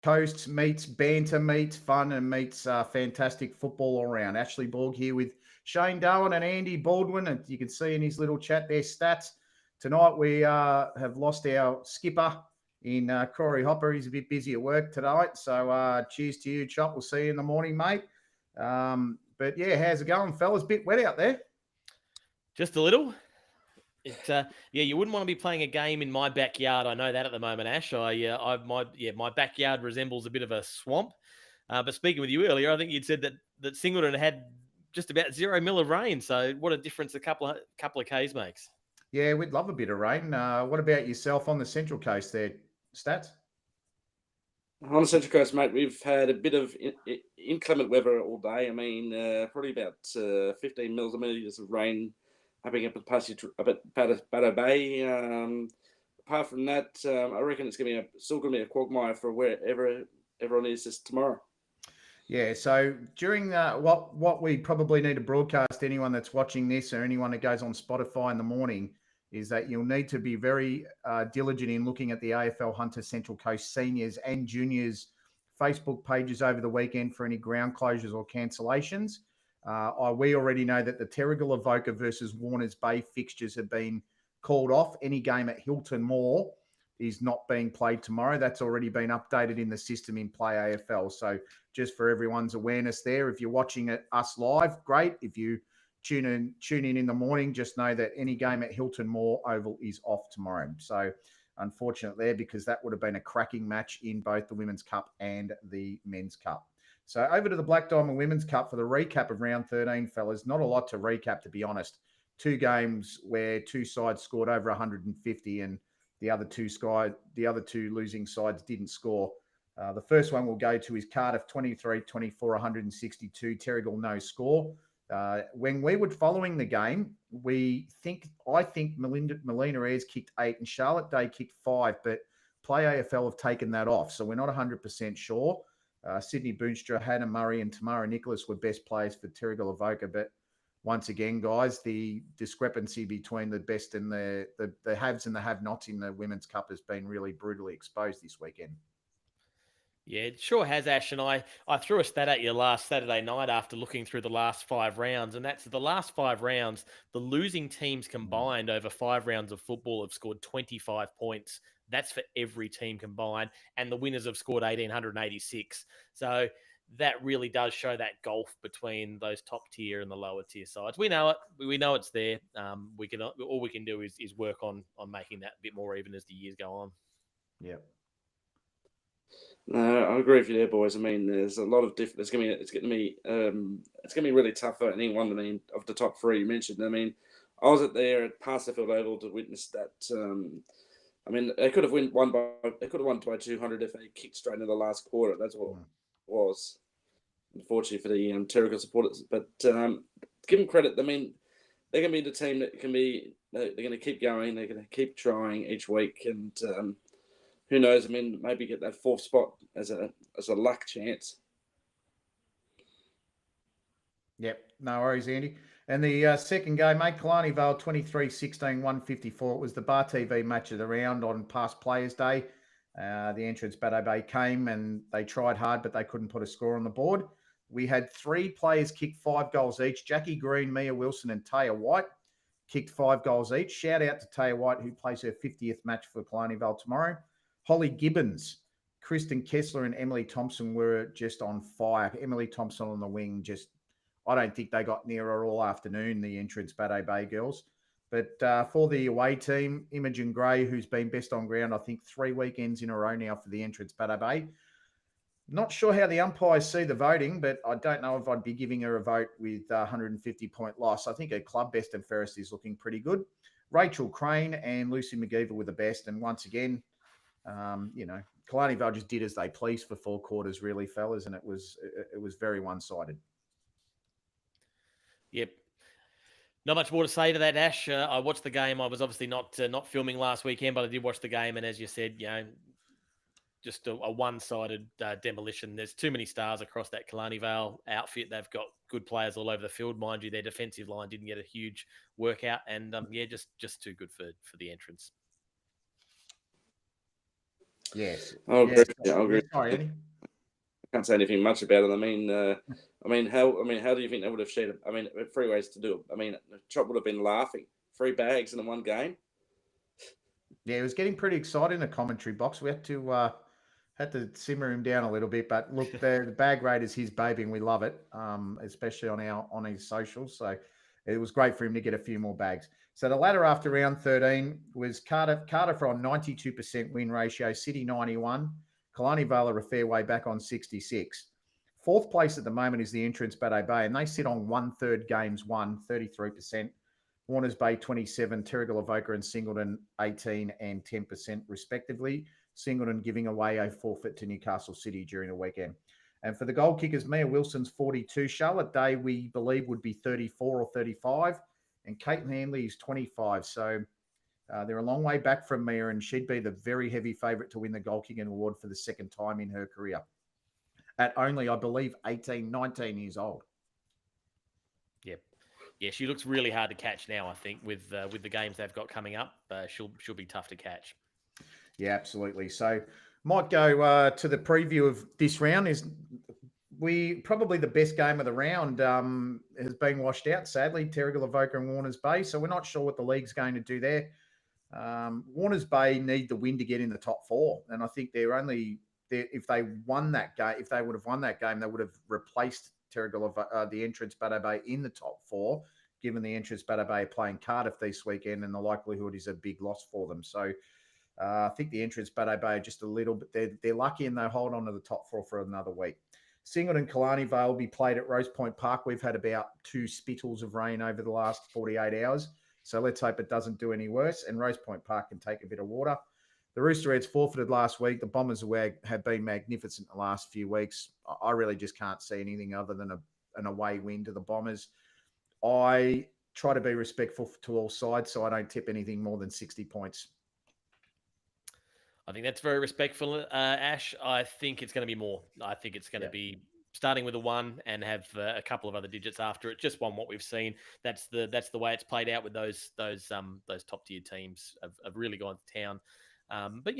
Coast meets banter, meets fun, and meets fantastic football all around. Ashley Borg here with Shane Darwin and Andy Baldwin. And you can see in his little chat there stats. Tonight we have lost our skipper in Corey Hopper. He's a bit busy at work tonight. So cheers to you, Chop. We'll see you in the morning, mate. But yeah, how's it going, fellas? Bit wet out there. Just a little. You wouldn't want to be playing a game in my backyard. I know that at the moment, Ash. My backyard resembles a bit of a swamp. But speaking with you earlier, I think you'd said that Singleton had just about 0 mil of rain. So what a difference a couple of Ks makes. Yeah, we'd love a bit of rain. What about yourself on the Central Coast there, Stats? On the Central Coast, mate, we've had a bit of inclement weather all day. I mean, probably about 15 millimetres of rain happening up at Battle Bay. Apart from that, I reckon it's still going to be a quagmire for wherever everyone is this tomorrow. Yeah, so during what we probably need to broadcast anyone that's watching this or anyone that goes on Spotify in the morning is that you'll need to be very diligent in looking at the AFL Hunter Central Coast seniors and juniors Facebook pages over the weekend for any ground closures or cancellations. We already know that the Terrigal Avoca versus Warners Bay fixtures have been called off. Any game at Hylton Moore is not being played tomorrow. That's already been updated in the system in Play AFL. So just for everyone's awareness there, if you're watching us live, great. If you tune in the morning, just know that any game at Hylton Moore Oval is off tomorrow. So unfortunate there, because that would have been a cracking match in both the Women's Cup and the Men's Cup. So over to the Black Diamond Women's Cup for the recap of round 13, fellas. Not a lot to recap, to be honest. 2 games where 2 sides scored over 150 and the other two losing sides didn't score. The first one we'll go to is Cardiff 23-24, 162. Terrigal no score. When we were following the game, I think Melina Ayres kicked 8 and Charlotte Day kicked 5, but Play AFL have taken that off, so we're not 100% sure. Sydney Boonstra, Hannah Murray, and Tamara Nicholas were best players for Terrigal Avoca, but once again, guys, the discrepancy between the best and the haves and the have-nots in the Women's Cup has been really brutally exposed this weekend. Yeah, it sure has, Ash. And I threw a stat at you last Saturday night after looking through the last 5 rounds. And that's the last 5 rounds, the losing teams combined over 5 rounds of football have scored 25 points. That's for every team combined. And the winners have scored 1,886. So that really does show that gulf between those top tier and the lower tier sides. We know it. We know it's there. All we can do is work on making that a bit more even as the years go on. Yeah. No, I agree with you there, boys. I mean, there's a lot of different. It's gonna be really tough for anyone. I mean, of the top 3 you mentioned. I mean, I was there at Parsifeld Oval to witness that. I mean, they could have won by 200 if they kicked straight into the last quarter. That's what it was. Unfortunately for the Terrigal supporters, but give them credit. I mean, they're going to be the team that can be. They're going to keep going. They're going to keep trying each week, and who knows? I mean, maybe get that 4th spot as a luck chance. Yep, no worries, Andy. And the second game, mate, Killarney Vale 23-16, 154. It was the Bar TV match of the round on Past Players Day. The entrance Battle Bay came and they tried hard, but they couldn't put a score on the board. We had 3 players kick 5 goals each. Jackie Green, Mia Wilson, and Taya White kicked 5 goals each. Shout out to Taya White, who plays her 50th match for Killarney Vale tomorrow. Holly Gibbons, Kristen Kessler, and Emily Thompson were just on fire. Emily Thompson on the wing, I don't think they got near her all afternoon, the entrance Battle Bay girls. But for the away team, Imogen Gray, who's been best on ground, I think 3 weekends in a row now for the entrance Battle Bay. Not sure how the umpires see the voting, but I don't know if I'd be giving her a vote with 150-point loss. I think her club best and fairest is looking pretty good. Rachel Crane and Lucy McGeever were the best. And once again, Killarney Vale just did as they pleased for 4 quarters, really, fellas, and it was very one-sided. Yep. Not much more to say to that, Ash. I watched the game. I was obviously not filming last weekend, but I did watch the game. And as you said, just a one-sided demolition. There's too many stars across that Killarney Vale outfit. They've got good players all over the field. Mind you, their defensive line didn't get a huge workout. And, just too good for the entrance. Yes. I'll agree. Yeah. I'll agree. Sorry, Eddie. I can't say anything much about it. How do you think they would have shared it? I mean, three ways to do it. I mean, Chop would have been laughing. 3 bags in one game. Yeah, it was getting pretty exciting in the commentary box. We had to simmer him down a little bit, but look, the bag rate is his baby, and we love it, especially on his socials. So it was great for him to get a few more bags. So the ladder after round 13 was Cardiff on 92% win ratio, City 91, Kalani Vale a fair way back on 66. Fourth place at the moment is the entrance Bateau Bay, and they sit on 1/3 games won, 33%. Warners Bay 27, Terrigal Avoca and Singleton 18 and 10% respectively. Singleton giving away a forfeit to Newcastle City during the weekend. And for the goal kickers, Mia Wilson's 42. Charlotte Day, we believe, would be 34 or 35. And Kate Hanley is 25. So they're a long way back from Mia, and she'd be the very heavy favourite to win the goal kicking award for the second time in her career. At only, I believe, 18, 19 years old. Yep. Yeah, she looks really hard to catch now, I think, with the games they've got coming up. She'll be tough to catch. Yeah, absolutely. So might go to the preview of this round. Is probably the best game of the round has been washed out, sadly, Terrigal Avoca and Warners Bay. So we're not sure what the league's going to do there. Warners Bay need the win to get in the top 4. And I think if they won that game, if they would have won that game, they would have replaced Terrigal, the entrance Bateau Bay in the top 4, given the entrance Bateau Bay are playing Cardiff this weekend, and the likelihood is a big loss for them. So I think the entrance Bateau Bay are just a little bit, they're lucky and they hold on to the top 4 for another week. Singleton and Kalani Vale will be played at Rose Point Park. We've had about 2 spittles of rain over the last 48 hours. So let's hope it doesn't do any worse. And Rose Point Park can take a bit of water. The Rooster Reds forfeited last week. The Bombers have been magnificent the last few weeks. I really just can't see anything other than an away win to the Bombers. I try to be respectful to all sides, so I don't tip anything more than 60 points. I think that's very respectful, Ash. I think it's going to be more. I think it's going to be starting with a 1 and have a couple of other digits after it. Just what we've seen. That's the way it's played out with those top tier teams have really gone to town. But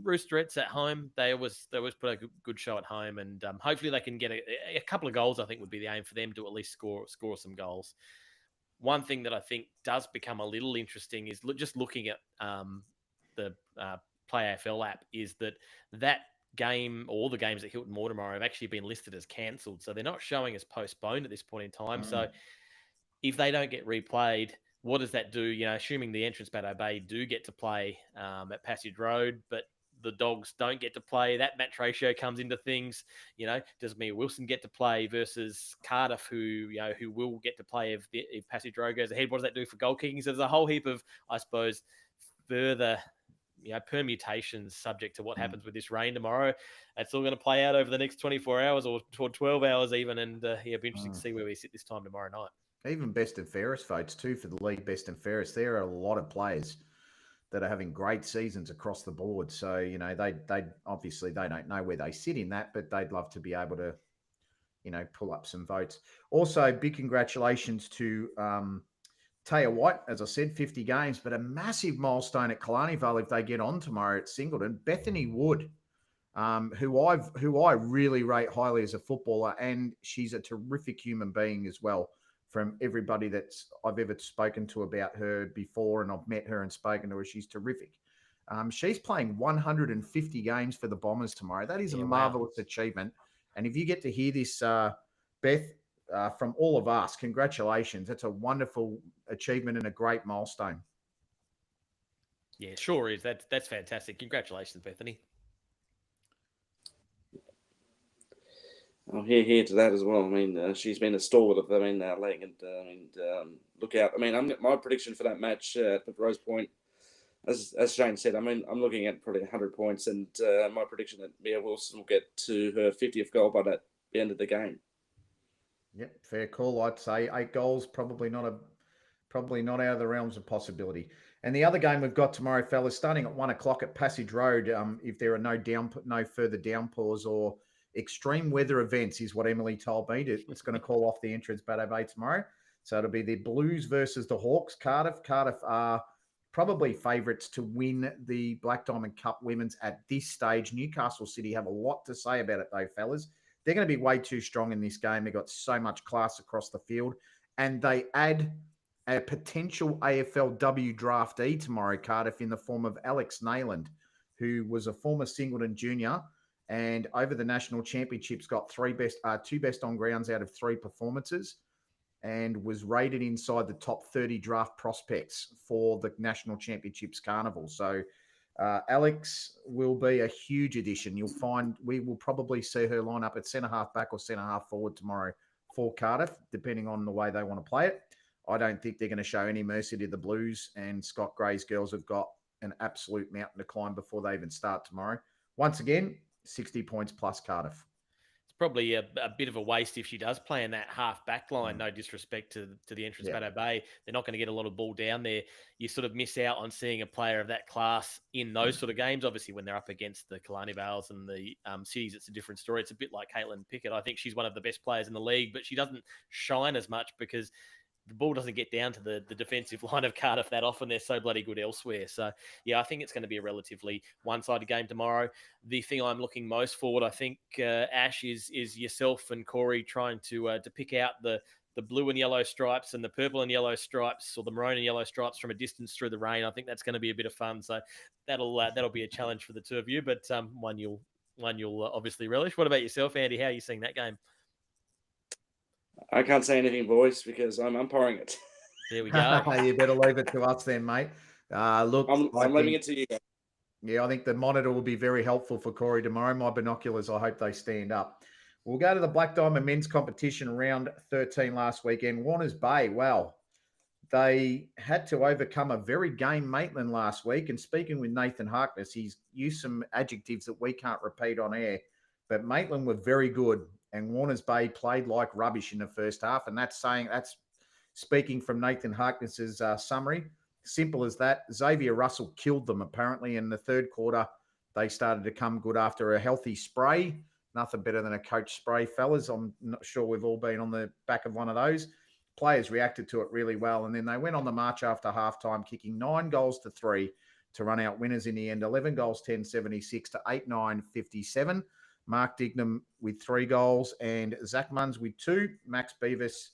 Rooster Reds at home, they always put a good show at home, and hopefully they can get a couple of goals. I think would be the aim for them to at least score some goals. One thing that I think does become a little interesting is just looking at the Play AFL app, is that game, or all the games at Hylton Moore tomorrow, have actually been listed as cancelled, so they're not showing as postponed at this point in time. So if they don't get replayed, what does that do? Assuming the entrance Bateau Bay do get to play at Passage Road, but the Dogs don't get to play, that match ratio comes into things. Does Mia Wilson get to play versus Cardiff, who will get to play if Passage Road goes ahead? What does that do for goal kicking? So there's a whole heap of, I suppose, further permutations subject to what happens with this rain tomorrow. It's all going to play out over the next 24 hours or 12 hours even, and it'll be interesting to see where we sit this time tomorrow night. Even best and fairest votes too for the league best and fairest. There are a lot of players that are having great seasons across the board. So, they obviously they don't know where they sit in that, but they'd love to be able to, pull up some votes. Also, big congratulations to Taya White, as I said, 50 games, but a massive milestone at Kalani Vale if they get on tomorrow at Singleton. Bethany Wood, who I really rate highly as a footballer, and she's a terrific human being as well. From everybody that's I've ever spoken to about her before, and I've met her and spoken to her, she's terrific. She's playing 150 games for the Bombers tomorrow. That is a marvelous achievement. And if you get to hear this, Beth, from all of us, congratulations. That's a wonderful achievement and a great milestone. Yeah, it sure is. That's fantastic. Congratulations, Bethany. I'm here to that as well. I mean, she's been a stalwart of our league, and look out. I mean, my prediction for that match at Rose Point, as Shane said, I mean, I'm looking at probably 100 points, and my prediction that Mia Wilson will get to her 50th goal by the end of the game. Yep, fair call. I'd say 8 goals, probably not out of the realms of possibility. And the other game we've got tomorrow, fellas, starting at 1:00 at Passage Road. If there are no further downpours or extreme weather events, is what Emily told me. It's going to call off the entrance Bateau Bay tomorrow. So it'll be the Blues versus the Hawks. Cardiff are probably favourites to win the Black Diamond Cup Women's at this stage. Newcastle City have a lot to say about it, though, fellas. They're going to be way too strong in this game. They've got so much class across the field. And they add a potential AFLW draftee tomorrow, Cardiff, in the form of Alex Nayland, who was a former Singleton junior and over the national championships got two best on grounds out of 3 performances and was rated inside the top 30 draft prospects for the national championships carnival. So Alex will be a huge addition. You'll find we will probably see her line up at centre half back or centre half forward tomorrow for Cardiff, depending on the way they want to play it. I don't think they're going to show any mercy to the Blues, and Scott Gray's girls have got an absolute mountain to climb before they even start tomorrow. Once again, 60 points plus Cardiff. It's probably a bit of a waste if she does play in that half back line. No disrespect to the entrance Baddo Bay. They're not going to get a lot of ball down there. You sort of miss out on seeing a player of that class in those sort of games. Obviously, when they're up against the Killarney Vales and the Cities, it's a different story. It's a bit like Caitlin Pickett. I think she's one of the best players in the league, but she doesn't shine as much because the ball doesn't get down to the defensive line of Cardiff that often. They're so bloody good elsewhere. So, yeah, I think it's going to be a relatively one-sided game tomorrow. The thing I'm looking most forward, I think, Ash, is yourself and Corey trying to pick out the blue and yellow stripes and the purple and yellow stripes, or the maroon and yellow stripes from a distance through the rain. I think that's going to be a bit of fun. So that'll be a challenge for the two of you, but one you'll obviously relish. What about yourself, Andy? How are you seeing that game? I can't say anything, boys, because I'm umpiring it. There we go. You better leave it to us then, mate. Look, I'm leaving it to you guys. Yeah, I think the monitor will be very helpful for Corey tomorrow. My binoculars, I hope they stand up. We'll go to the Black Diamond men's competition round 13 last weekend. Warners Bay, well, they had to overcome a very game Maitland last week. And speaking with Nathan Harkness, he's used some adjectives that we can't repeat on air. But Maitland were very good. And Warners Bay played like rubbish in the first half. And that's speaking from Nathan Harkness's summary. Simple as that. Xavier Russell killed them, apparently. In the third quarter, they started to come good after a healthy spray. Nothing better than a coach spray, fellas. I'm not sure we've all been on the back of one of those. Players reacted to it really well. And then they went on the march after halftime, kicking 9 goals to 3 to run out winners in the end. 11 goals, 10-76 to 8-9-57. Mark Dignam with 3 goals and Zach Munns with 2. Max Beavis,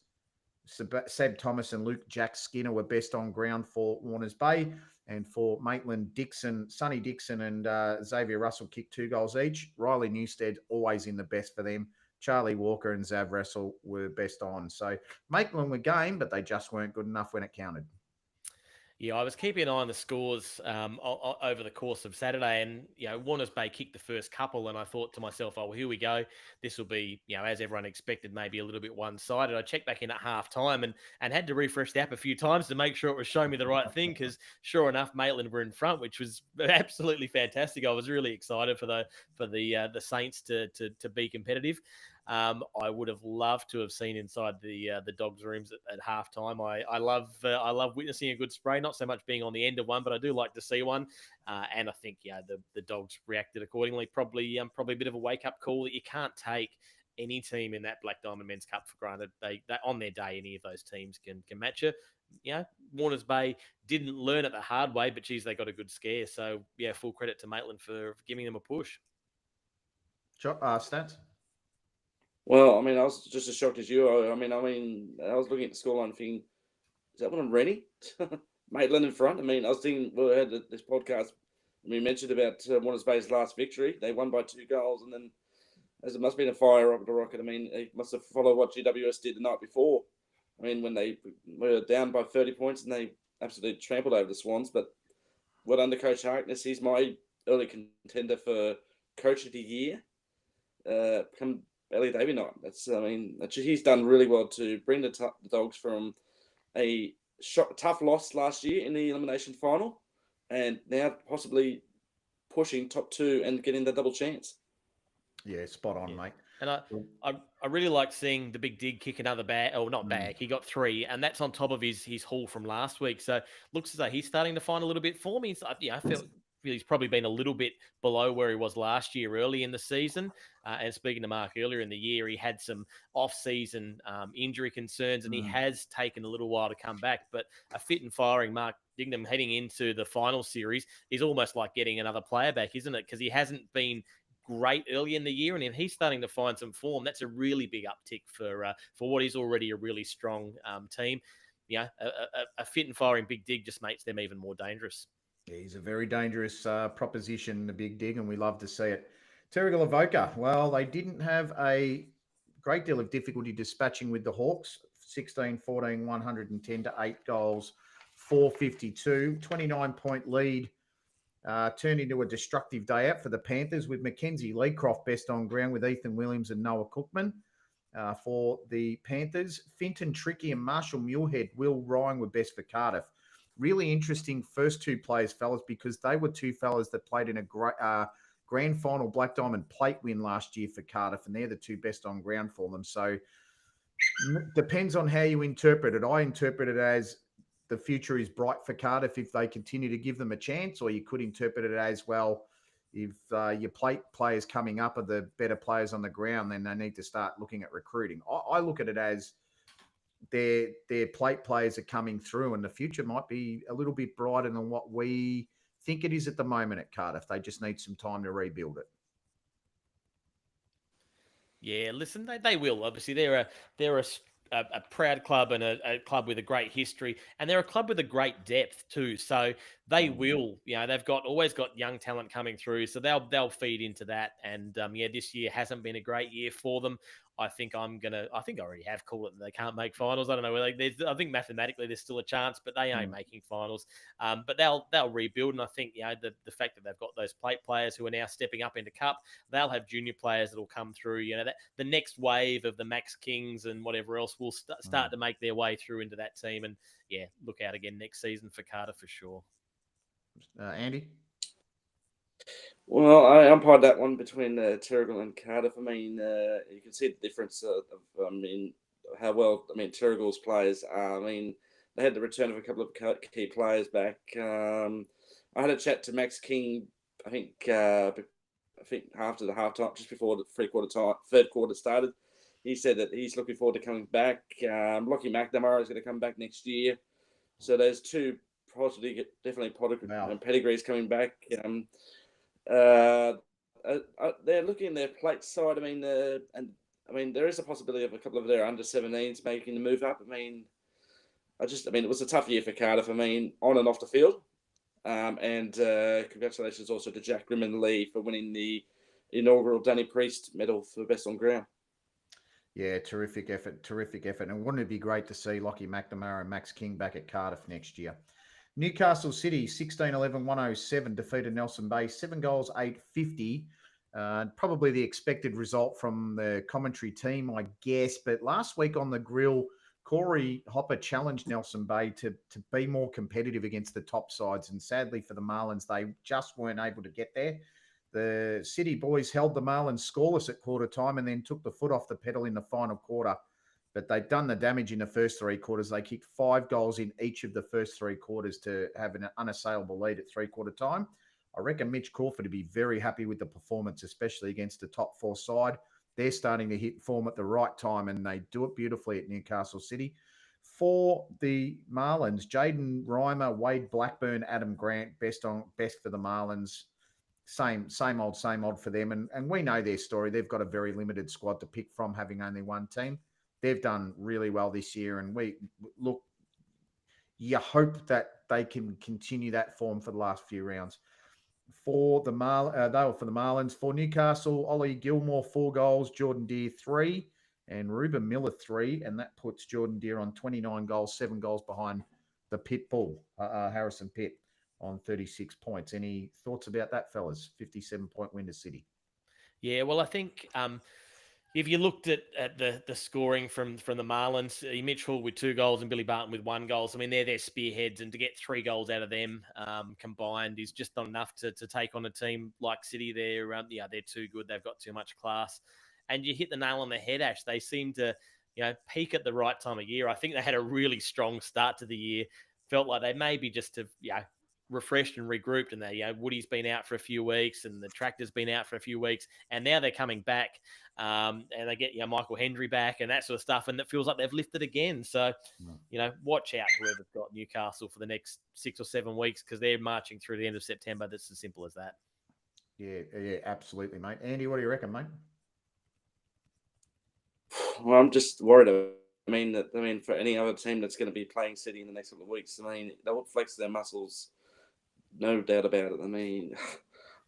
Seb Thomas and Luke Jack Skinner were best on ground for Warners Bay. And for Maitland Dixon, Sonny Dixon and Xavier Russell kicked 2 goals each. Riley Newstead always in the best for them. Charlie Walker and Zav Russell were best on. So Maitland were game, but they just weren't good enough when it counted. Yeah, I was keeping an eye on the scores over the course of Saturday, and Warners Bay kicked the first couple, and I thought to myself, "Oh, well, here we go. This will be, as everyone expected, maybe a little bit one-sided." I checked back in at half-time and had to refresh the app a few times to make sure it was showing me the right thing, because sure enough, Maitland were in front, which was absolutely fantastic. I was really excited for the Saints to be competitive. I would have loved to have seen inside the Dogs' rooms at halftime. I love witnessing a good spray, not so much being on the end of one, but I do like to see one. And I think the Dogs reacted accordingly. Probably a bit of a wake up call that you can't take any team in that Black Diamond Men's Cup for granted. They on their day, any of those teams can match it. Warners Bay didn't learn it the hard way, but geez, they got a good scare. So full credit to Maitland for giving them a push. Stats. Well, I mean, I was just as shocked as you. I was looking at the scoreline thinking, is that what I'm ready? Maitland in front. I mean, I was thinking, we had this podcast, we mentioned about Warners Bay's last victory. They won by 2 goals, and then as it must have been a fire up the rocket, I mean, it must have followed what GWS did the night before. I mean, when they were down by 30 points and they absolutely trampled over the Swans. But well done to Coach Harkness. He's my early contender for Coach of the Year. Come Ellie Davey night. He's done really well to bring the Dogs from a tough loss last year in the elimination final, and now possibly pushing top 2 and getting the double chance. Yeah, spot on, mate. And I really like seeing the Big Dig kick another bag, or not bag. He got 3, and that's on top of his haul from last week. So looks as though he's starting to find a little bit for me. I he's probably been a little bit below where he was last year early in the season. And speaking to Mark earlier in the year, he had some off-season injury concerns, and he has taken a little while to come back. But a fit and firing Mark Dignam heading into the final series is almost like getting another player back, isn't it? Because he hasn't been great early in the year, and if he's starting to find some form, that's a really big uptick for what is already a really strong team. Yeah, a fit and firing Big Dig just makes them even more dangerous. Yeah, he's a very dangerous proposition, the Big Dig, and we love to see it. Terrigal Avoca, well, they didn't have a great deal of difficulty dispatching with the Hawks. 16-14, 110 to 8 goals, 452, 29-point lead. Turned into a destructive day out for the Panthers with Mackenzie Leecroft best on ground with Ethan Williams and Noah Cookman. For the Panthers, Finton Tricky and Marshall Muirhead, Will Ryan were best for Cardiff. Really interesting first two players, fellas, because they were two fellas that played in a grand final Black Diamond plate win last year for Cardiff, and they're the two best on ground for them. So depends on how you interpret it. I interpret it as the future is bright for Cardiff if they continue to give them a chance, or you could interpret it as, well, if your plate players coming up are the better players on the ground, then they need to start looking at recruiting. I look at it as their plate players are coming through, and the future might be a little bit brighter than what we think it is at the moment at Cardiff. They just need some time to rebuild it. Yeah, listen, they will. Obviously, they're a proud club and a club with a great history, and they're a club with a great depth too. So they will, they've always got young talent coming through, so they'll feed into that. And this year hasn't been a great year for them. I think I already have called it that they can't make finals. I don't know whether I think mathematically there's still a chance, but they ain't making finals. But they'll rebuild, and I think the fact that they've got those plate players who are now stepping up into cup, they'll have junior players that will come through. That the next wave of the Max Kings and whatever else will start to make their way through into that team. And look out again next season for Carter for sure. Andy? Well, I umpired that one between Terrigal and Cardiff. I mean, you can see the difference of how well, Terrigal's players are. I mean, they had the return of a couple of key players back. I had a chat to Max King, I think after the halftime, just before the third quarter started. He said that he's looking forward to coming back. Lockie McNamara is going to come back next year. So there's two definitely pedigrees coming back. They're looking at their plate side. There is a possibility of a couple of their under-17s making the move up. It was a tough year for Cardiff. On and off the field. And congratulations also to Jack Grimman Lee for winning the inaugural Danny Priest medal for best on ground. Yeah, terrific effort. And wouldn't it be great to see Lockie McNamara and Max King back at Cardiff next year? Newcastle City, 16-11-107, defeated Nelson Bay, 7 goals, 850. Probably the expected result from the commentary team, I guess. But last week on the grill, Corey Hopper challenged Nelson Bay to be more competitive against the top sides. And sadly for the Marlins, they just weren't able to get there. The City boys held the Marlins scoreless at quarter time and then took the foot off the pedal in the final quarter. But they'd done the damage in the first 3 quarters. They kicked 5 goals in each of the first 3 quarters to have an unassailable lead at 3-quarter time. I reckon Mitch Crawford would be very happy with the performance, especially against the top 4 side. They're starting to hit form at the right time, and they do it beautifully at Newcastle City. For the Marlins, Jaden Reimer, Wade Blackburn, Adam Grant, best for the Marlins. Same old for them. And we know their story. They've got a very limited squad to pick from, having only one team. They've done really well this year, and you hope that they can continue that form for the last few rounds. For the Marlins. For Newcastle, Ollie Gilmore 4 goals, Jordan Deere 3, and Ruben Miller 3, and that puts Jordan Deere on 29 goals, 7 goals behind the pit bull, Harrison Pitt, on 36 points. Any thoughts about that, fellas? 57-point win to City. Yeah, well, I think if you looked at the scoring from the Marlins, Mitch Hall with 2 goals and Billy Barton with 1 goal. They're their spearheads, and to get 3 goals out of them combined is just not enough to take on a team like City. They're too good. They've got too much class. And you hit the nail on the head, Ash. They seem to peak at the right time of year. I think they had a really strong start to the year. Felt like they maybe just have refreshed and regrouped, and Woody's been out for a few weeks, and the tractor's been out for a few weeks, and now they're coming back, and they get Michael Hendry back and that sort of stuff, and it feels like they've lifted again. So, watch out whoever's got Newcastle for the next 6 or 7 weeks, because they're marching through the end of September. That's as simple as that. Yeah, absolutely, mate. Andy, what do you reckon, mate? Well, I'm just worried. For any other team that's going to be playing City in the next couple of weeks, they will flex their muscles, no doubt about it.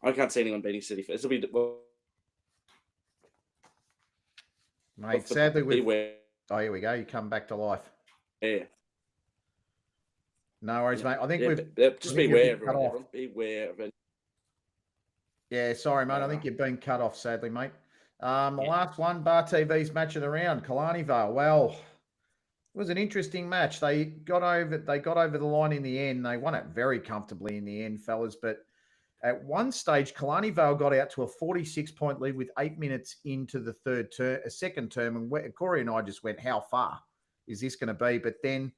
I can't see anyone beating City. This will be mate. Sadly, here we go. You come back to life. Yeah. No worries, mate. I think just beware, everyone. Beware of it. Yeah, sorry, mate. I think you've been cut off, sadly, mate. Last one, Bar TV's match of the round, Killarney Vale. Well, it was an interesting match. They got over the line in the end. They won it very comfortably in the end, fellas. But at one stage, Killarney Vale got out to a 46-point lead with 8 minutes into the second term. And Corey and I just went, how far is this going to be? But then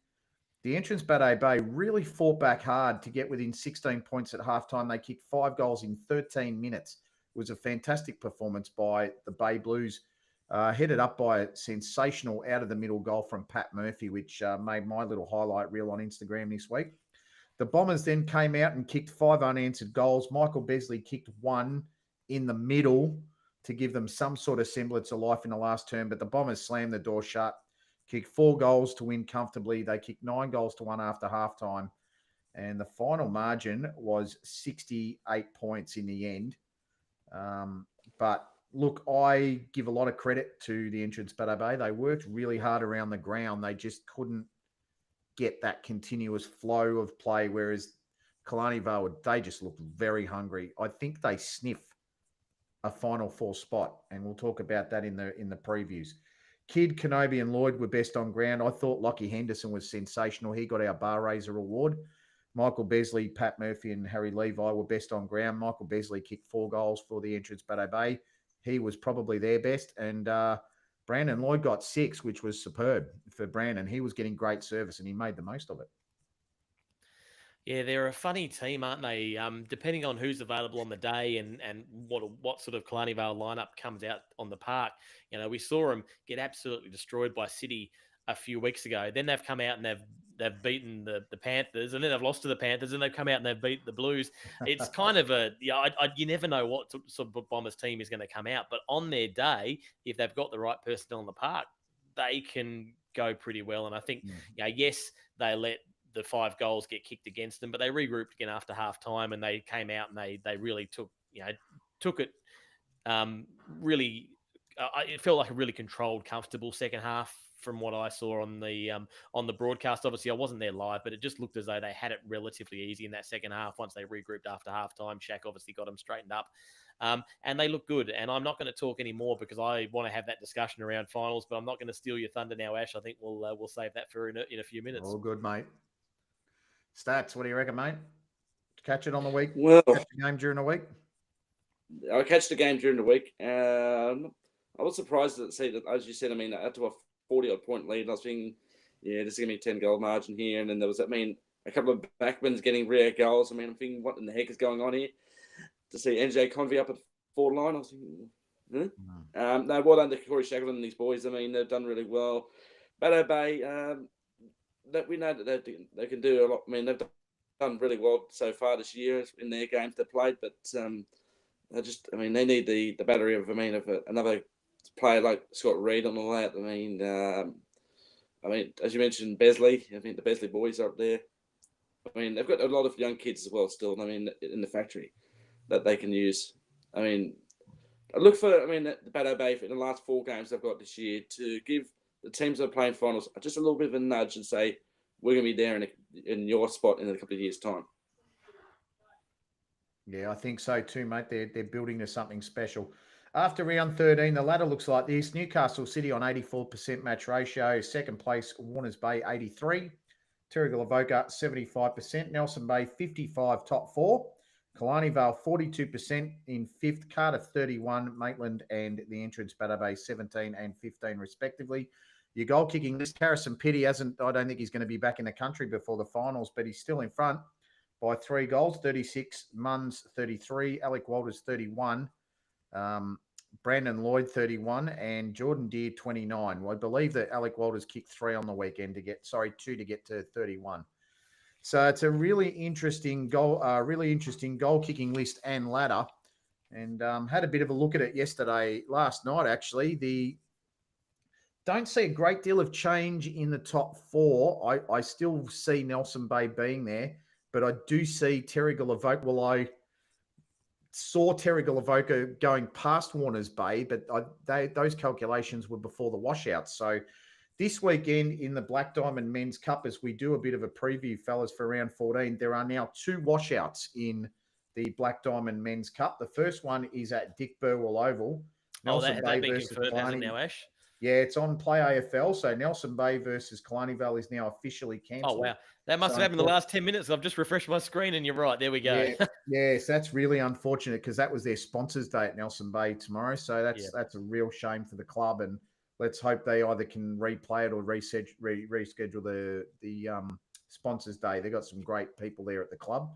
the entrance Bateau Bay really fought back hard to get within 16 points at halftime. They kicked 5 goals in 13 minutes. It was a fantastic performance by the Bay Blues, headed up by a sensational out-of-the-middle goal from Pat Murphy, which made my little highlight reel on Instagram this week. The Bombers then came out and kicked 5 unanswered goals. Michael Besley kicked 1 in the middle to give them some sort of semblance of life in the last term, but the Bombers slammed the door shut, kicked 4 goals to win comfortably. They kicked 9 goals to 1 after halftime, and the final margin was 68 points in the end. But look, I give a lot of credit to the entrance Bateau Bay. They worked really hard around the ground. They just couldn't get that continuous flow of play, whereas Killarney Vale, they just looked very hungry. I think they sniff a Final Four spot, and we'll talk about that in the previews. Kidd, Kenobi, and Lloyd were best on ground. I thought Lockie Henderson was sensational. He got our Bar Raiser award. Michael Besley, Pat Murphy, and Harry Levi were best on ground. Michael Besley kicked 4 goals for the entrance Bateau Bay. He was probably their best. And Brandon Lloyd got 6, which was superb for Brandon. He was getting great service, and he made the most of it. Yeah, they're a funny team, aren't they? Depending on who's available on the day and what sort of Killarney Vale lineup comes out on the park. We saw them get absolutely destroyed by City a few weeks ago. Then they've come out and they've beaten the Panthers, and then they've lost to the Panthers, and they've come out and they've beat the Blues. It's kind of you never know what sort of Bombers team is going to come out, but on their day, if they've got the right personnel in the park, they can go pretty well. And I think, yes, they let the 5 goals get kicked against them, but they regrouped again after half time, and they came out and they really took it really. It felt like a really controlled, comfortable second half from what I saw on the broadcast. Obviously, I wasn't there live, but it just looked as though they had it relatively easy in that second half once they regrouped after halftime. Shaq obviously got them straightened up, and they look good. And I'm not going to talk anymore because I want to have that discussion around finals, but I'm not going to steal your thunder now, Ash. I think we'll save that for in a few minutes. All good, mate. Stats, what do you reckon, mate? Catch it on the week? Well, catch the game during the week? I'll catch the game during the week. I was surprised to see that, as you said, out to a 40-odd point lead. I was thinking, this is going to be a 10-goal margin here. And then there was, a couple of backmans getting rare goals. I'm thinking, what in the heck is going on here? To see NJ Convey up at the forward line, I was thinking, no, well done to Corey Shackleton and these boys. They've done really well. Bateau Bay, that we know that they can do a lot. They've done really well so far this year in their games they played, but they need the battery of another player like Scott Reid and all that. As you mentioned, Besley. The Besley boys are up there. They've got a lot of young kids as well still. In the factory that they can use. I look for the Bateau Bay in the last 4 games they've got this year to give the teams that are playing finals just a little bit of a nudge and say, we're going to be there in your spot in a couple of years' time. Yeah, I think so too, mate. They're building to something special. After round 13, the ladder looks like this. Newcastle City on 84% match ratio. Second place, Warners Bay, 83. Terrigal-Avoca, 75%. Nelson Bay, 55, top 4. Killarney Vale, 42% in 5th. Cardiff, 31. Maitland and the entrance Bateau Bay, 17 and 15 respectively. Your goal kicking list, Harrison Pitty I don't think he's going to be back in the country before the finals, but he's still in front. by 3 goals, 36. Munns, 33. Alec Walters, 31. Brandon Lloyd, 31. And Jordan Deere, 29. Well, I believe that Alec Walters kicked 3 on the weekend two to get to 31. So it's a really interesting goal kicking list and ladder. And had a bit of a look at it last night, actually. Don't see a great deal of change in the top 4. I still see Nelson Bay being there, but I do see Terry Galavoka. Well, I saw Terry Galavoka going past Warners Bay, but those calculations were before the washouts. So this weekend in the Black Diamond Men's Cup, as we do a bit of a preview, fellas, for round 14, there are now 2 washouts in the Black Diamond Men's Cup. The first one is at Dick Burwell Oval. Nelson Bay been confirmed, hasn't it now, Ash? Yeah, it's on Play AFL. So Nelson Bay versus Killarney Vale is now officially cancelled. Oh, wow. That must have happened in the last 10 minutes. I've just refreshed my screen and you're right. There we go. Yeah, yes, that's really unfortunate because that was their sponsors' day at Nelson Bay tomorrow. So that's a real shame for the club. And let's hope they either can replay it or reschedule the sponsors' day. They've got some great people there at the club.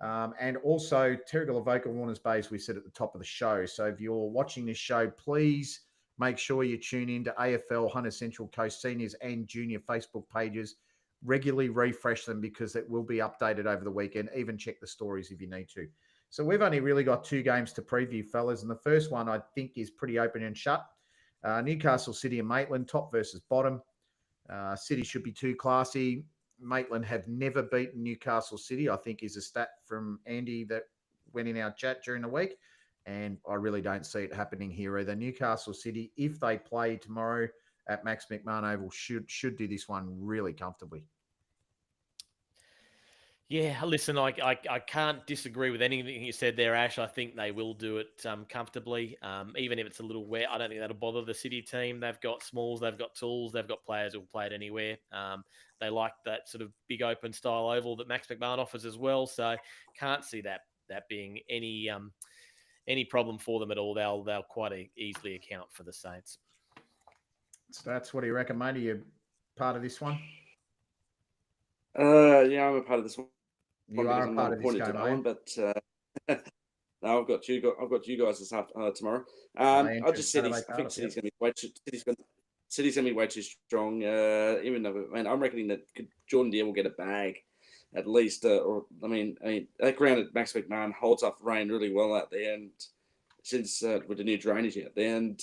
And also Terry Galavoka, Warners Bay, as we said at the top of the show. So if you're watching this show, please make sure you tune in to AFL, Hunter Central Coast Seniors and Junior Facebook pages. Regularly refresh them because it will be updated over the weekend. Even check the stories if you need to. So we've only really got 2 games to preview, fellas. And the first one I think is pretty open and shut. Newcastle City and Maitland, top versus bottom. City should be too classy. Maitland have never beaten Newcastle City, I think is a stat from Andy that went in our chat during the week. And I really don't see it happening here either. Newcastle City, if they play tomorrow at Max McMahon Oval, should do this one really comfortably. Yeah, listen, I can't disagree with anything you said there, Ash. I think they will do it comfortably, even if it's a little wet. I don't think that'll bother the City team. They've got smalls, they've got tools, they've got players who will play it anywhere. They like that sort of big open style oval that Max McMahon offers as well. So can't see that being any problem for them at all. They'll quite easily account for the Saints. So that's what do you reckon, mate? Are you part of this one? Yeah, I'm a part of this one. You are a part of this game, one, but no, I've got you guys this tomorrow. I just said I think City's going to be way too. City's going to be way too strong. Even though, I'm reckoning that Jordan Deere will get a bag at least. That ground at Max McMahon holds up rain really well out there, and since with the new drainage out there, and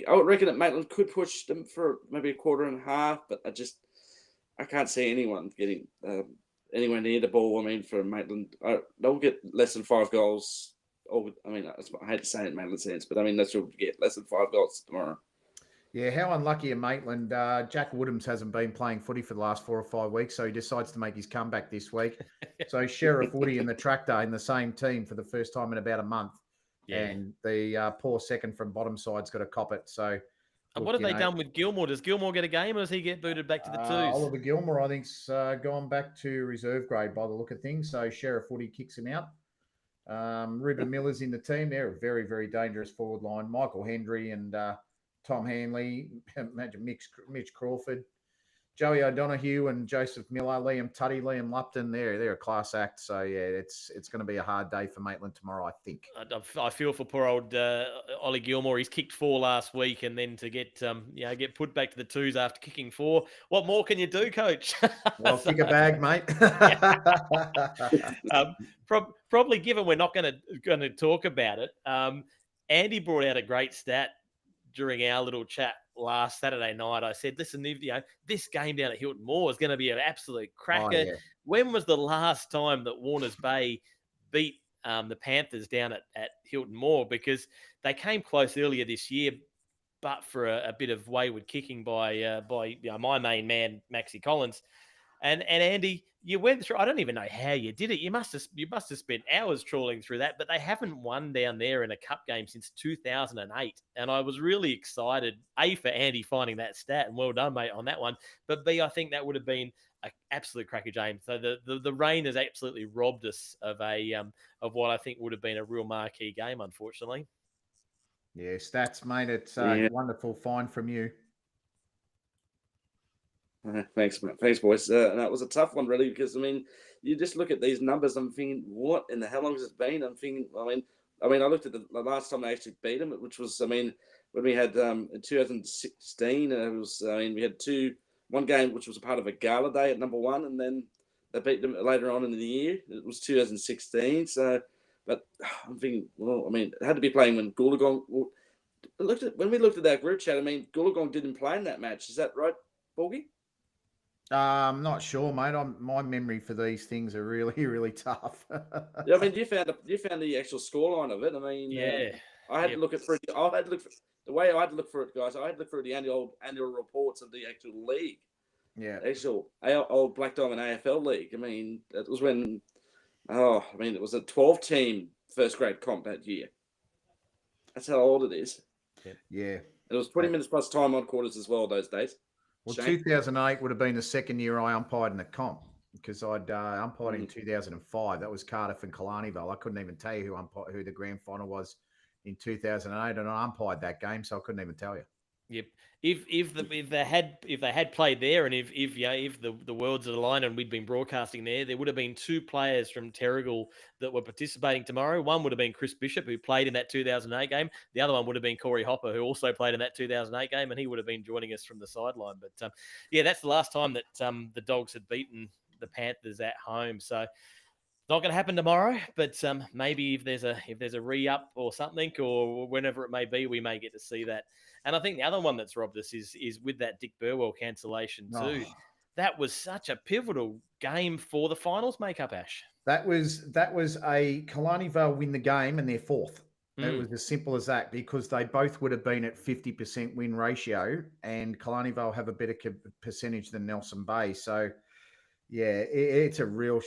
I would reckon that Maitland could push them for maybe a quarter and a half, but I can't see anyone getting anywhere near the ball. For Maitland, they'll get less than 5 goals. I hate to say it in Maitland sense, but they should get less than 5 goals tomorrow. Yeah, how unlucky are Maitland? Jack Woodhams hasn't been playing footy for the last 4 or 5 weeks, so he decides to make his comeback this week. So Sheriff Woody and the Tractor in the same team for the first time in about a month. Yeah. And the poor second from bottom side's got to cop it. So, and what have they done with Gilmore? Does Gilmore get a game, or does he get booted back to the twos? Oliver Gilmore, I think's gone back to reserve grade by the look of things. So Sheriff Woody kicks him out. Ruben Miller's in the team. They're a very, very dangerous forward line. Michael Hendry and Tom Hanley, imagine Mitch Crawford, Joey O'Donoghue and Joseph Miller, Liam Tuddy, Liam Lupton. They're a class act. So yeah, it's going to be a hard day for Maitland tomorrow, I think. I feel for poor old Ollie Gilmore. He's kicked 4 last week, and then to get put back to the twos after kicking 4. What more can you do, Coach? Well, kick a bag, mate. Probably, given we're not going to talk about it, Andy brought out a great stat during our little chat last Saturday night. I said, listen, this game down at Hylton Moore is going to be an absolute cracker. Oh, yeah. When was the last time that Warners Bay beat the Panthers down at Hylton Moore? Because they came close earlier this year, but for a bit of wayward kicking by my main man, Maxie Collins. And Andy, you went through, I don't even know how you did it. You must have spent hours trawling through that, but they haven't won down there in a cup game since 2008. And I was really excited, A, for Andy finding that stat, and well done, mate, on that one. But B, I think that would have been an absolute cracker game. So the rain has absolutely robbed us of of what I think would have been a real marquee game, unfortunately. Yeah, stats, mate. It's a wonderful find from you. Thanks, man. Thanks, boys. And that was a tough one, really, because I mean, you just look at these numbers. I'm thinking, what in the hell long has it been? I'm thinking, I looked at the last time they actually beat them, which was, when we had in 2016, it was, we had one game which was a part of a gala day at number one, and then they beat them later on in the year. It was 2016. So, but I'm thinking, well, it had to be playing when Goolagong. When we looked at that group chat, Goolagong didn't play in that match. Is that right, Borgie? I'm not sure, mate. My memory for these things are really, really tough. Yeah, you found the actual scoreline of it. Yeah. I had to look at the way I had to look for it, guys. I had to look for the annual reports of the actual league. Yeah, actual old Black Diamond AFL league. It was when, it was a 12-team first grade comp that year. That's how old it is. Yeah. It was 20 minutes plus time on quarters as well those days. Well, 2008 would have been the second year I umpired in the comp, because I'd umpired in 2005. That was Cardiff and Killarney Vale. I couldn't even tell you who the grand final was in 2008, and I umpired that game, so I couldn't even tell you. Yep. If they had played there, and if the worlds had aligned and we'd been broadcasting there would have been two players from Terrigal that were participating tomorrow. One would have been Chris Bishop, who played in that 2008 game. The other one would have been Corey Hopper, who also played in that 2008 game, and he would have been joining us from the sideline. But that's the last time that the Dogs had beaten the Panthers at home. So not going to happen tomorrow, but maybe if there's a re-up or something, or whenever it may be, we may get to see that. And I think the other one that's robbed us is with that Dick Burwell cancellation too. Oh. That was such a pivotal game for the finals makeup, Ash. That was a Killarney Vale win the game and they're fourth. It was as simple as that, because they both would have been at 50% win ratio, and Killarney Vale have a better percentage than Nelson Bay. So, yeah, it's a real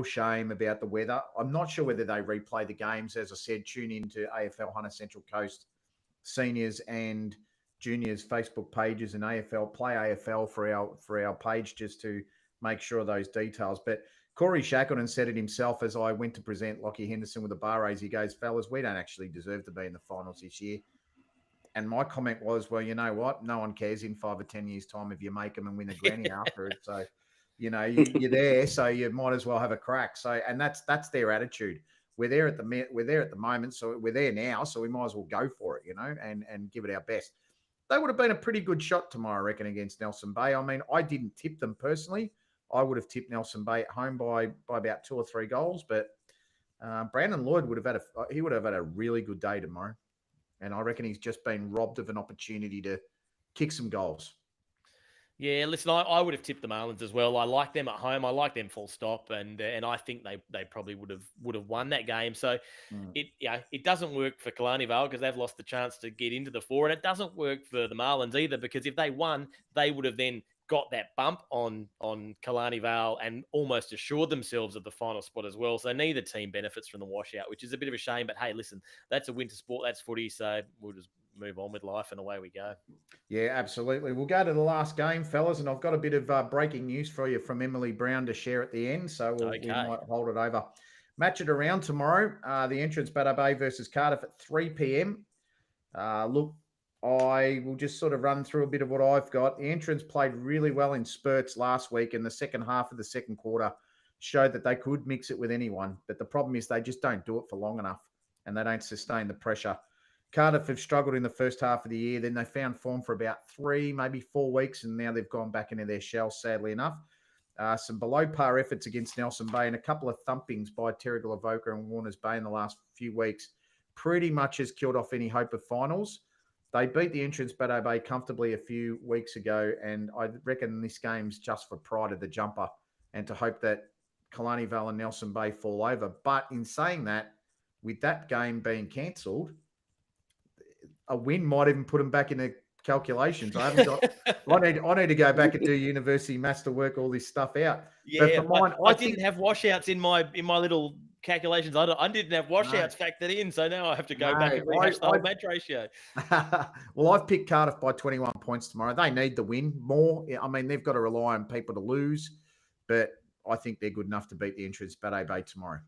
shame about the weather. I'm not sure whether they replay the games. As I said, tune into AFL Hunter Central Coast seniors and juniors Facebook pages, and Play AFL for our page, just to make sure of those details. But Corey Shackleton said it himself as I went to present Lockie Henderson with the bar raise. He goes, fellas, we don't actually deserve to be in the finals this year. And my comment was, well, you know what? No one cares in 5 or 10 years' time if you make them and win the granny after it. So, you're there, so you might as well have a crack. So, and that's their attitude. We're there at the moment, so we're there now, so we might as well go for it, and give it our best. They would have been a pretty good shot tomorrow, I reckon, against Nelson Bay. I didn't tip them personally. I would have tipped Nelson Bay at home by about 2 or 3 goals, but Brandon Lloyd would have had a really good day tomorrow, and I reckon he's just been robbed of an opportunity to kick some goals. Yeah, listen, I would have tipped the Marlins as well. I like them at home. I like them full stop, and I think they probably would have won that game. So it doesn't work for Killarney Vale because they've lost the chance to get into the 4, and it doesn't work for the Marlins either, because if they won, they would have then got that bump on Killarney Vale and almost assured themselves of the final spot as well. So neither team benefits from the washout, which is a bit of a shame. But hey, listen, that's a winter sport. That's footy. So we'll just move on with life, and away we go. Yeah, absolutely. We'll go to the last game, fellas, and I've got a bit of breaking news for you from Emily Brown to share at the end, so we might hold it over. Match it around tomorrow. The entrance, Bateau Bay versus Cardiff at 3 p.m. Look, I will just sort of run through a bit of what I've got. The entrance played really well in spurts last week, and the second half of the second quarter showed that they could mix it with anyone, but the problem is they just don't do it for long enough, and they don't sustain the pressure. Cardiff have struggled in the first half of the year. Then they found form for about 3, maybe 4 weeks, and now they've gone back into their shell, sadly enough. Some below-par efforts against Nelson Bay and a couple of thumpings by Terrigal Avoca and Warners Bay in the last few weeks pretty much has killed off any hope of finals. They beat the entrance Bateau Bay comfortably a few weeks ago, and I reckon this game's just for pride of the jumper and to hope that Killarney Vale and Nelson Bay fall over. But in saying that, with that game being cancelled, a win might even put them back in the calculations. I haven't got. I need to go back and do university maths to work all this stuff out. Yeah, but for mine, I didn't have washouts in my little calculations. I didn't have washouts factored in, so now I have to go back and rehash the whole match ratio. Well, I've picked Cardiff by 21 points tomorrow. They need the win more. They've got to rely on people to lose, but I think they're good enough to beat the entrance Bateau Bay tomorrow.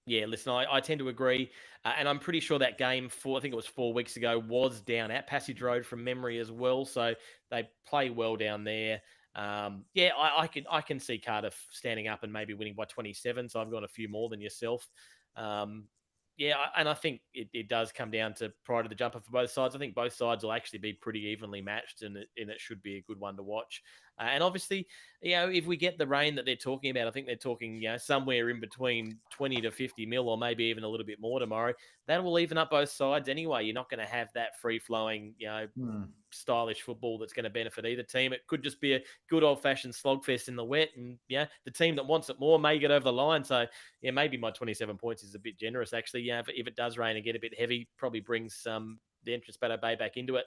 Yeah, listen, I tend to agree. And I'm pretty sure that game, I think it was 4 weeks ago, was down at Passage Road from memory as well. So they play well down there. Yeah, I can see Cardiff standing up and maybe winning by 27. So I've got a few more than yourself. Um, yeah, and I think it does come down to pride of the jumper for both sides. I think both sides will actually be pretty evenly matched, and it should be a good one to watch. And obviously, if we get the rain that they're talking about, I think they're talking, somewhere in between 20 to 50 mil, or maybe even a little bit more tomorrow. That will even up both sides anyway. You're not going to have that free flowing, stylish football that's going to benefit either team. It could just be a good old fashioned slogfest in the wet, and the team that wants it more may get over the line. So maybe my 27 points is a bit generous actually. If it does rain and get a bit heavy, probably brings the entrance Battle Bay back into it.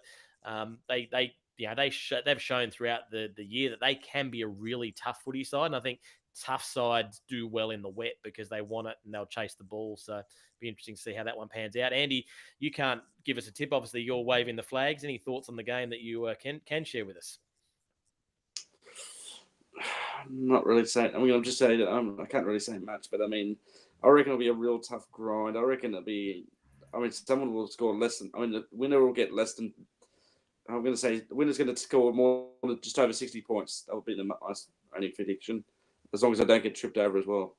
They've shown throughout the year that they can be a really tough footy side, and I think tough sides do well in the wet because they want it and they'll chase the ball. So be interesting to see how that one pans out. Andy, you can't give us a tip. Obviously, you're waving the flags. Any thoughts on the game that you can share with us? Not really saying. I mean, I'm just saying that I can't really say much, but I mean, I reckon it'll be a real tough grind. I reckon it'll be. I mean, someone will score less than. I mean, the winner will get less than. I'm going to say the winner's going to score more than just over 60 points. That would be my only prediction, as long as I don't get tripped over as well.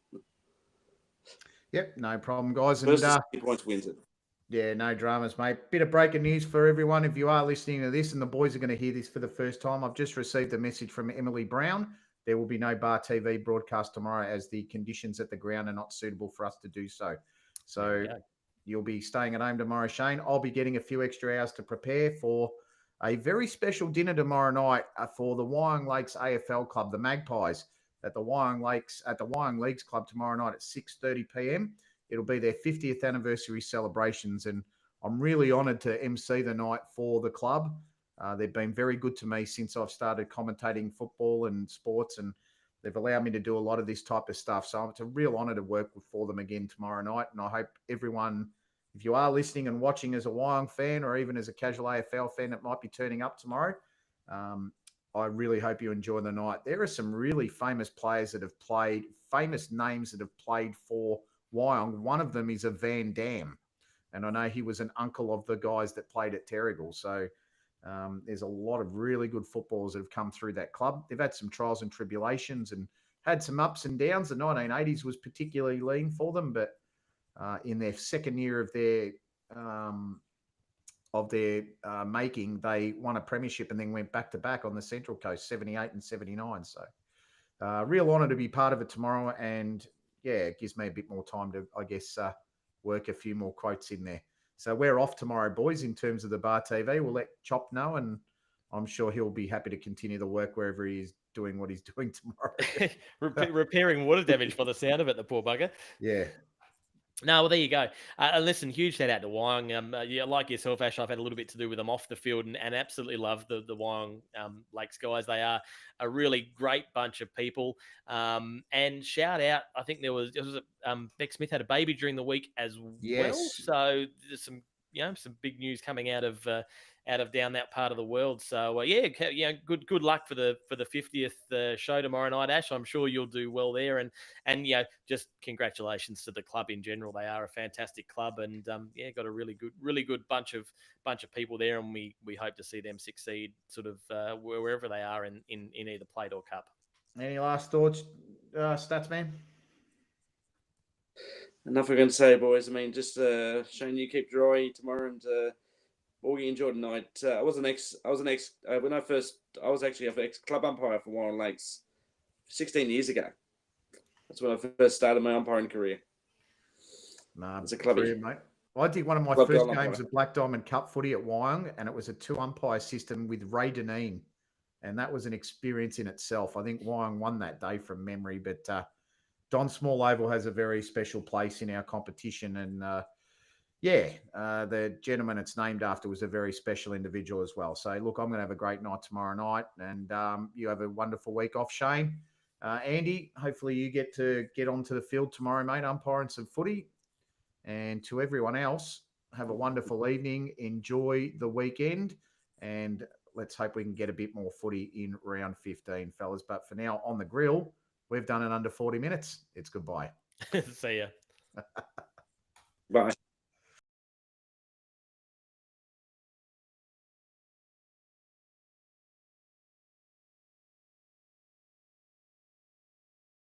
Yep, no problem, guys. First 60 points wins it. Yeah, no dramas, mate. Bit of breaking news for everyone. If you are listening to this and the boys are going to hear this for the first time, I've just received a message from Emily Brown. There will be no Bar TV broadcast tomorrow as the conditions at the ground are not suitable for us to do so. So you'll be staying at home tomorrow, Shane. I'll be getting a few extra hours to prepare for a very special dinner tomorrow night for the Wyong Lakes AFL Club, the Magpies, at the Wyong Leagues Club tomorrow night at 6:30 p.m. It'll be their 50th anniversary celebrations, and I'm really honoured to MC the night for the club. They've been very good to me since I've started commentating football and sports, and they've allowed me to do a lot of this type of stuff. So it's a real honour to work for them again tomorrow night, and I hope everyone, if you are listening and watching as a Wyong fan or even as a casual AFL fan that might be turning up tomorrow, I really hope you enjoy the night. There are some really famous players that have played, famous names that have played for Wyong. One of them is a Van Dam, and I know he was an uncle of the guys that played at Terrigal. So there's a lot of really good footballers that have come through that club. They've had some trials and tribulations and had some ups and downs. The 1980s was particularly lean for them, but in their second year of their making, they won a premiership and then went back to back on the Central Coast, 78 and 79. So real honour to be part of it tomorrow, and it gives me a bit more time to, I guess, work a few more quotes in there. So we're off tomorrow, boys, in terms of the Bar TV. We'll let Chop know, and I'm sure he'll be happy to continue the work wherever he's doing what he's doing tomorrow. Repairing water damage by the sound of it, the poor bugger. Yeah. No, well, there you go. Listen, huge shout out to Wyong. Like yourself, Ash, I've had a little bit to do with them off the field, and absolutely love the Wyong Lakes guys. They are a really great bunch of people. And shout out, I think Beck Smith had a baby during the week as well. So there's some big news coming out of down that part of the world. So good luck for the 50th show tomorrow night, Ash. I'm sure you'll do well there, and just congratulations to the club in general. They are a fantastic club, and got a really good bunch of people there, and we hope to see them succeed sort of wherever they are in either plate or cup. Any last thoughts, Stats Man? Enough I'm going to say, boys. I mean, just Shane, you keep dry tomorrow, and Augie enjoyed the night. I was actually an ex club umpire for Wyong Lakes 16 years ago. That's when I first started my umpiring career. As a clubby, mate. I did one of my first games of Black Diamond Cup footy at Wyong, and it was a 2-umpire system with Ray Deneen, and that was an experience in itself. I think Wyong won that day from memory, but Don Small Oval has a very special place in our competition, and the gentleman it's named after was a very special individual as well. So, look, I'm going to have a great night tomorrow night, and you have a wonderful week off, Shane. Andy, hopefully you get onto the field tomorrow, mate, umpiring some footy. And to everyone else, have a wonderful evening. Enjoy the weekend, and let's hope we can get a bit more footy in round 15, fellas. But for now, on the grill, we've done it under 40 minutes. It's goodbye. See ya. Bye.